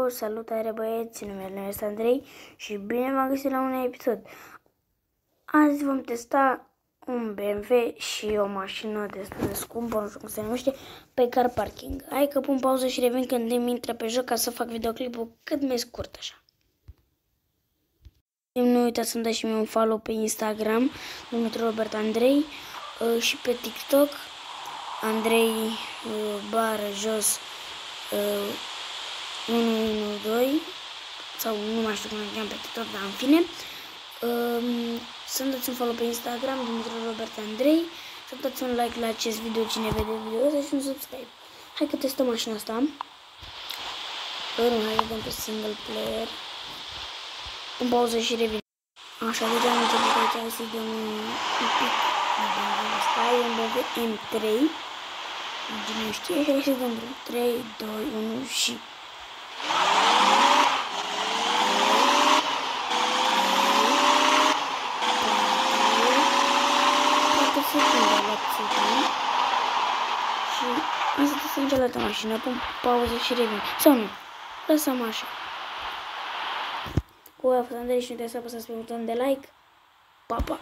Yo, salutare băieți, numele meu este Andrei și bine v-am găsit la un episod. Azi vom testa un BMW și o mașină destul de scumpă, nu știu cum se numește, pe car parking. Hai că pun pauză și revin când îmi intră pe joc ca să fac videoclipul cât mai scurt așa. Nu uitați să-mi dați și mie un follow pe Instagram, Dumitru Robert Andrei, și pe TikTok, Andrei bară jos 112 sau nu mai știu cum îl cheam pe TikTok, dar în fine. Să-mi dați un follow pe Instagram, Dumitru Robert Andrei, să-mi dați un like la acest video cine vede video ăsta și un subscribe. Hai că testăm mașina asta. Hai să dăm pe single player. În pauză și revin. Așa, deja am început aici, hai să dăm un pic. Asta e un BMW M3. Cine știe, și hai să dăm 3, 2, 1 și... Și am să testăm cealaltă mașină, pun pauză și revin. Sau nu, lăsăm așa. Cu aia a fost Andrei și nu trebuie să apăsați pe butonul de like. Pa, pa!